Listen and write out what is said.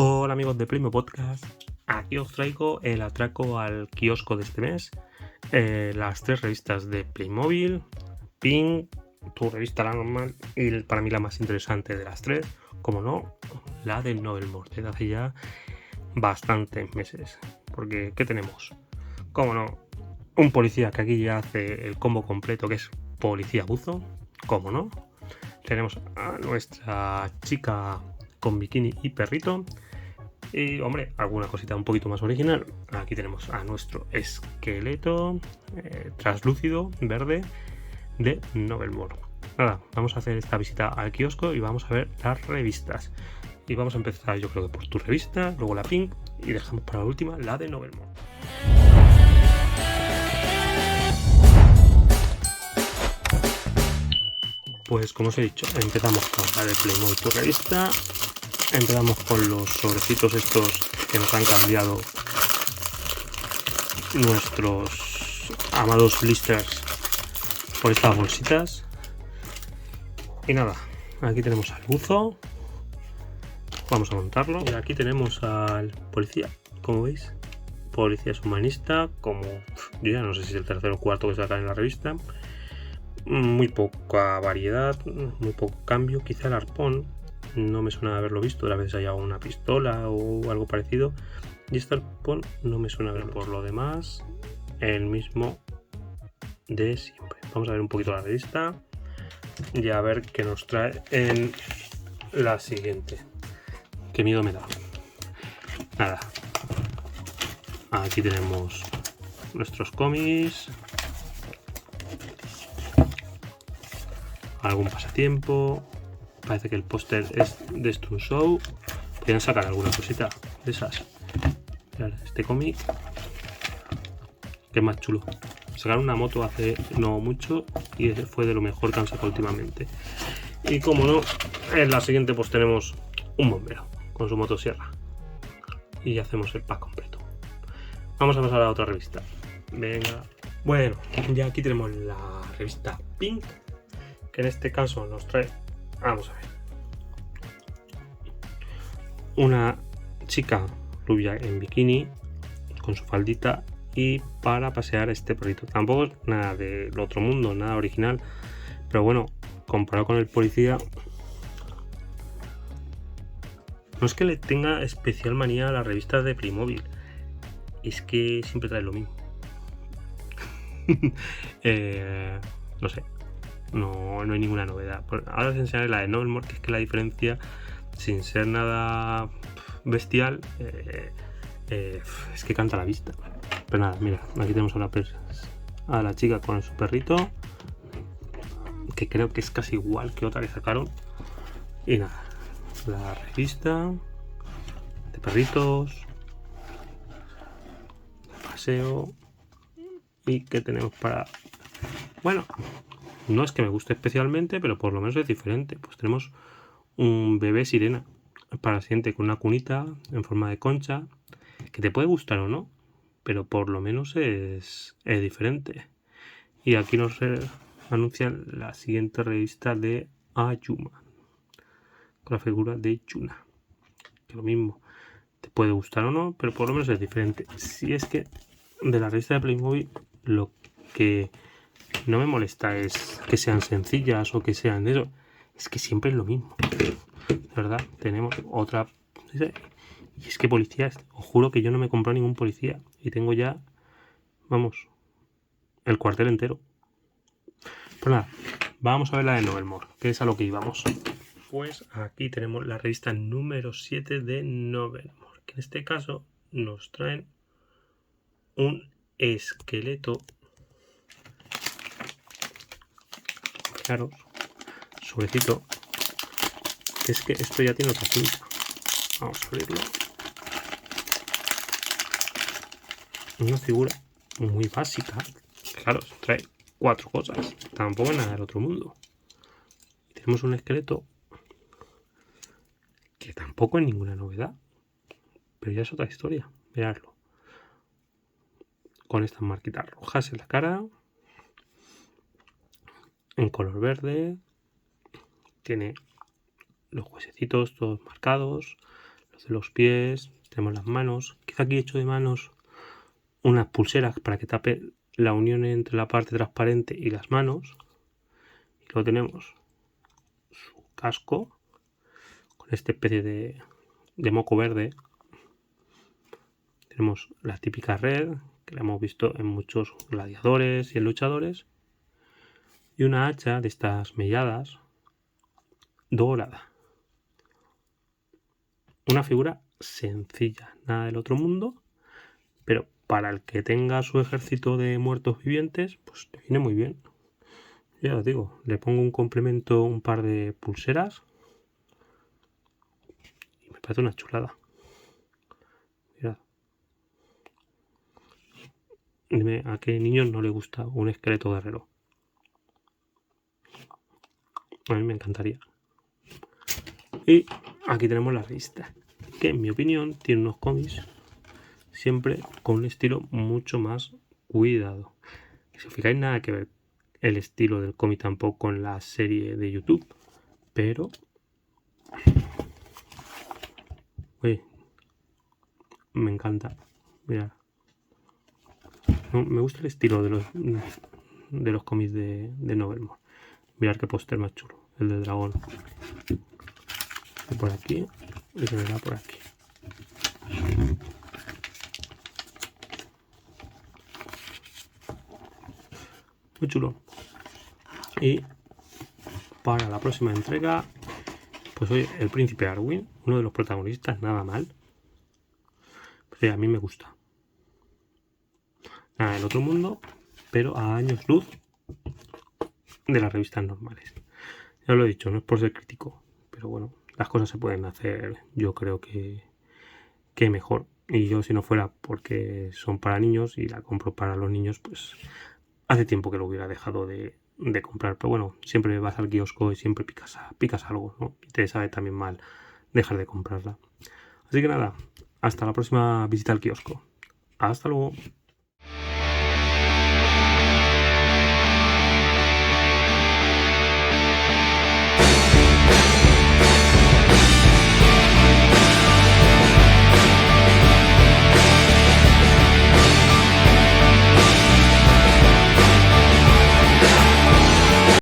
Hola amigos de Playmo Podcast, aquí os traigo el atraco al kiosco de este mes, las 3 revistas de Playmobil, Pink, tu revista la normal y para mí la más interesante de las 3, como no, la del Novelmore, desde hace ya bastantes meses, porque ¿qué tenemos? Como no, un policía que aquí ya hace el combo completo, que es policía buzo, como no, tenemos a nuestra chica con bikini y perrito. Y hombre, alguna cosita un poquito más original. Aquí tenemos a nuestro esqueleto translúcido verde de Novelmore. Nada, vamos a hacer esta visita al kiosco y vamos a ver las revistas. Y vamos a empezar yo creo que por tu revista, luego la Pink y dejamos para la última la de Novelmore. Pues como os he dicho, empezamos con la de Playmobil tu revista. Empezamos con los sobrecitos estos que nos han cambiado nuestros amados blisters por estas bolsitas. Y nada, aquí tenemos al buzo. Vamos a montarlo. Y aquí tenemos al policía, como veis. Policía submarinista, como yo ya no sé si es el tercero o cuarto que saca en la revista. Muy poca variedad, muy poco cambio. Quizá el arpón no me suena haberlo visto, a veces haya una pistola o algo parecido. Y este arpón no me suena haberlo. Por lo demás, el mismo de siempre. Vamos a ver un poquito la revista y a ver qué nos trae en la siguiente. Qué miedo me da. Nada. Aquí tenemos nuestros cómics. Algún pasatiempo. Parece que el póster es de Stone Show. Podrían sacar alguna cosita de esas. Mirad, este cómic. Que es más chulo. Sacaron una moto hace no mucho y ese fue de lo mejor que han sacado últimamente. Y como no, en la siguiente pues tenemos un bombero con su motosierra. Y hacemos el pack completo. Vamos a pasar a la otra revista. Venga. Bueno, ya aquí tenemos la revista Pink, que en este caso nos trae, vamos a ver, una chica rubia en bikini con su faldita y para pasear este perrito. Tampoco es nada del otro mundo, nada original, pero bueno, comparado con el policía, no es que le tenga especial manía a las revistas de Playmobil, es que siempre trae lo mismo. No sé, no hay ninguna novedad. Ahora os enseñaré la de Novelmore, que es que la diferencia, sin ser nada bestial, es que canta a la vista. Pero nada, mira, aquí tenemos a la chica con su perrito, que creo que es casi igual que otra que sacaron. Y nada, la revista de perritos, de paseo. Y que tenemos para... Bueno, no es que me guste especialmente, pero por lo menos es diferente. Pues tenemos un bebé sirena para siente con una cunita en forma de concha, que te puede gustar o no, pero por lo menos es diferente. Y aquí nos anuncian la siguiente revista de Ayuma, con la figura de Chuna, que lo mismo, te puede gustar o no, pero por lo menos es diferente. Si es que de la revista de Playmobil lo que no me molesta es que sean sencillas o que sean eso, es que siempre es lo mismo. De verdad, tenemos otra. Y es que policías, os juro que yo no me he comprado ningún policía y tengo ya, vamos, el cuartel entero. Pues nada, vamos a ver la de Novelmore, que es a lo que íbamos. Pues aquí tenemos la revista número 7 de Novelmore, que en este caso nos traen un esqueleto. Fijaros, sobrecito. Es que esto ya tiene otra cinta. Vamos a abrirlo. Una figura muy básica. Claro, trae 4 cosas. Tampoco es nada del otro mundo. Y tenemos un esqueleto que tampoco es ninguna novedad. Pero ya es otra historia. Miradlo. Con estas marquitas rojas en la cara. En color verde. Tiene los huesecitos todos marcados. Las de los pies, tenemos las manos. Quizá aquí he hecho de manos unas pulseras para que tape la unión entre la parte transparente y las manos. Y luego tenemos su casco con esta especie de moco verde. Tenemos la típica red, que la hemos visto en muchos gladiadores y en luchadores. Y una hacha de estas melladas dorada. Una figura sencilla, nada del otro mundo, pero para el que tenga su ejército de muertos vivientes, pues te viene muy bien. Ya os digo, le pongo un complemento, un par de pulseras y me parece una chulada. Mirad. Dime a qué niño no le gusta un esqueleto guerrero. A mí me encantaría. Y aquí tenemos la revista, que en mi opinión tiene unos cómics siempre con un estilo mucho más cuidado. Si os fijáis, nada que ver el estilo del cómic tampoco con la serie de YouTube, pero me encanta. Mirad, no, me gusta el estilo de los cómics de Novelmore. Mirad qué póster más chulo, el de dragón. Y por aquí y se verá por aquí. Muy chulo. Y para la próxima entrega, pues hoy el príncipe Arwin, uno de los protagonistas, nada mal. Pues a mí me gusta. Nada del otro mundo, pero a años luz de las revistas normales. Ya lo he dicho, no es por ser crítico, pero bueno, las cosas se pueden hacer, yo creo que mejor. Y yo, si no fuera porque son para niños y la compro para los niños, pues hace tiempo que lo hubiera dejado de comprar. Pero bueno, siempre vas al kiosco y siempre picas algo, ¿no? Y te sabe también mal dejar de comprarla. Así que nada, hasta la próxima visita al kiosco. Hasta luego.